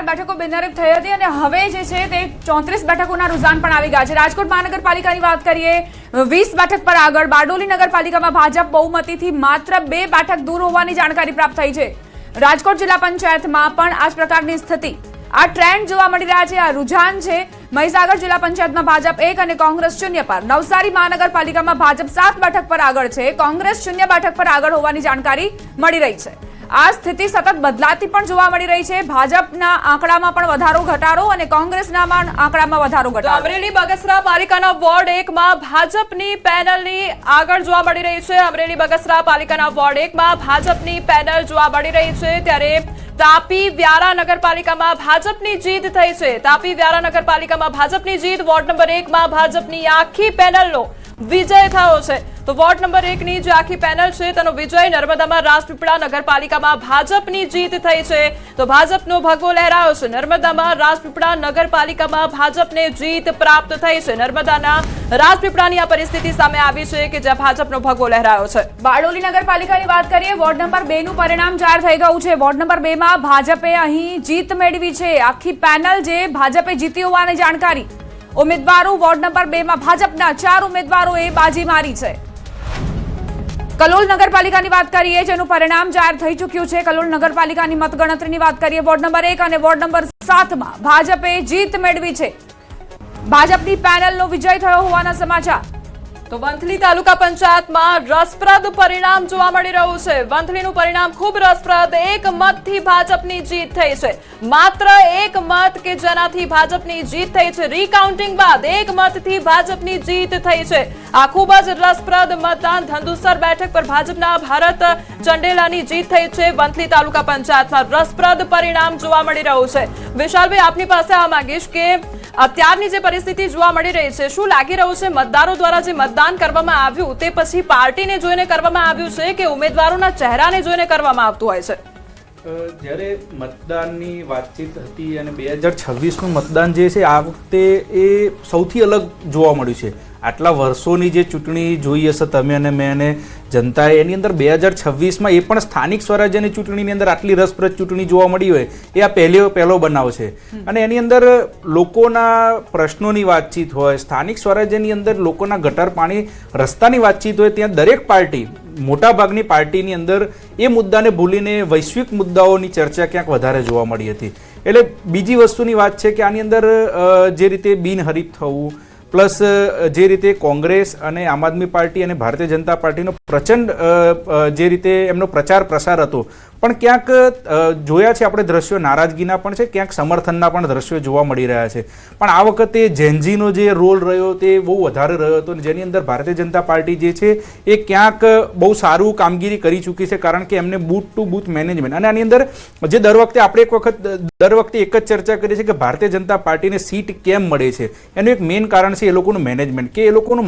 બેઠકો બિનહરીફ થઈ હતી અને હવે જે છે તે 34 બેઠકોના રુઝાન પણ આવી ગયા છે। રાજકોટ મહાનગરપાલિકાની વાત કરીએ, 20 બેઠક પર આગળ। બારડોલી નગરપાલિકામાં ભાજપ બહુમતીથી માત્ર 2 બેઠક દૂર હોવાની જાણકારી પ્રાપ્ત થઈ છે। રાજકોટ જિલ્લા પંચાયતમાં પણ આ જ પ્રકારની સ્થિતિ, આ ટ્રેન્ડ જોવા મળી રહ્યા છે, આ રુઝાન છે। મહીસાગર જિલ્લા પંચાયતમાં ભાજપ 1 અને કોંગ્રેસ 0 પર। નવસારી મહાનગરપાલિકામાં ભાજપ 7 બેઠક પર આગળ છે, કોંગ્રેસ 0 બેઠક પર આગળ હોવાની જાણકારી મળી રહી છે। આ સ્થિતિ સતત બદલાતી પણ જોવા મળી રહી છે। ભાજપના આંકડામાં પણ વધારો ઘટાડો અને કોંગ્રેસના આંકડામાં વધારો ઘટાડો। અમરેલી બગસરા પાલિકાના વોર્ડ 1 માં ભાજપની પેનલની આગળ જોવા મળી રહી છે। અમરેલી બગસરા પાલિકાના વોર્ડ 1 માં ભાજપની પેનલ જોવા મળી રહી છે, ત્યારે તાપી વ્યારા નગરપાલિકામાં ભાજપની જીત થઈ છે। તાપી વ્યારા નગરપાલિકામાં ભાજપની જીત, વોર્ડ નંબર 1 માં ભાજપની આખી પેનલનો વિજય થયો છે। તો વોર્ડ નંબર 1 ની જે આખી પેનલ છે તેનો વિજય। નર્મદામાં રાજપીપળા નગરપાલિકામાં ભાજપની જીત થઈ છે, તો ભાજપનો ભગવો લહેરાયો છે। નર્મદામાં રાજપીપળા નગરપાલિકામાં ભાજપને જીત પ્રાપ્ત થઈ છે। નર્મદાના રાજપીપળાની આ પરિસ્થિતિ સામે આવી છે કે જ્યાં ભાજપનો ભગવો લહેરાયો છે। બારડોલી નગરપાલિકાની વાત કરીએ, વોર્ડ નંબર 2 નું પરિણામ જાહેર થઈ ગયું છે। વોર્ડ નંબર 2 માં ભાજપે અહીં જીત મેળવી છે, આખી પેનલ જે ભાજપે જીતી હોવાની જાણકારી। ઉમેદવારો વોર્ડ નંબર 2 માં ભાજપના 4 ઉમેદવારોએ બાજી મારી છે। કલોલ નગરપાલિકાની વાત કરીએ, જેનું પરિણામ જાહેર થઈ ચૂક્યું છે। કલોલ નગરપાલિકાની મતગણતરીની વાત કરીએ, વોર્ડ નંબર 1 અને વોર્ડ નંબર 7 માં ભાજપે જીત મેળવી છે, ભાજપની પેનલનો વિજય થયો હોવાના સમાચાર। તો વંથલી તાલુકા પંચાયતમાં રસપ્રદ પરિણામ જોવા મળી રહ્યું છે। વંથલીનું પરિણામ ખૂબ રસપ્રદ, 1 મતથી ભાજપની જીત થઈ છે, માત્ર 1 મત કે જેનાથી ભાજપની જીત થઈ છે। રીકાઉન્ટિંગ બાદ 1 મતથી ભાજપની જીત થઈ છે। આ ખૂબ જ રસપ્રદ મતદાન। ધંધુસર બેઠક પર ભાજપના ભરત ચંડેલાની જીત થઈ છે। વંથલી તાલુકા પંચાયતમાં રસપ્રદ પરિણામ જોવા મળી રહ્યું છે। વિશાલભાઈ, આપની પાસે આ માંગીશ કે અત્યારની જે પરિસ્થિતિ જોવા મળી રહી છે, શું લાગી રહ્યું છે મતદારો દ્વારા જે મતદાન કરવામાં આવ્યું તે પછી પાર્ટીને જોઈને કરવામાં આવ્યું છે કે ઉમેદવારોના ચહેરાને જોઈને કરવામાં આવતું હોય છે? જ્યારે મતદાનની વાતચીત હતી અને 2026નું મતદાન જે છે આ વખતે એ સૌથી અલગ જોવા મળ્યું છે। આટલા વર્ષોની જે ચૂંટણી જોઈ હશે તમે અને મેં અને જનતાએ, એની અંદર 2026માં એ પણ સ્થાનિક સ્વરાજ્યની ચૂંટણીની અંદર આટલી રસપ્રદ ચૂંટણી જોવા મળી હોય એ આ પહેલો બનાવ છે। અને એની અંદર લોકોના પ્રશ્નોની વાતચીત હોય, સ્થાનિક સ્વરાજ્યની અંદર લોકોના ગટર પાણી રસ્તાની વાતચીત હોય, ત્યાં દરેક પાર્ટી, મોટાભાગની પાર્ટીની અંદર એ મુદ્દાને ભૂલીને વૈશ્વિક મુદ્દાઓની ચર્ચા ક્યાંક વધારે જોવા મળી હતી। એટલે બીજી વસ્તુની વાત છે કે આની અંદર જે રીતે બિનહરીફ થવું, પ્લસ જે રીતે કોંગ્રેસ અને આમ આદમી પાર્ટી અને ભારતીય જનતા પાર્ટીનો પ્રચંડ જે રીતે એમનો પ્રચાર પ્રસાર હતો, પણ ક્યાંક જોયા છે આપણે દ્રશ્યો નારાજગીના પણ છે, ક્યાંક સમર્થનના પણ દ્રશ્યો જોવા મળી રહ્યા છે। પણ આ વખતે જેનજીનો જે રોલ રહ્યો તે બહુ વધારે રહ્યો હતો, જેની અંદર ભારતીય જનતા પાર્ટી જે છે એ ક્યાંક બહુ સારું કામગીરી કરી ચૂકી છે, કારણ કે એમને બૂથ ટુ બૂથ મેનેજમેન્ટ, અને આની અંદર જે દર વખતે એક જ ચર્ચા કરીએ છીએ કે ભારતીય જનતા પાર્ટીને સીટ કેમ મળે છે, એનું એક મેઇન કારણ છે એ લોકોનું મેનેજમેન્ટ, કે એ લોકોનું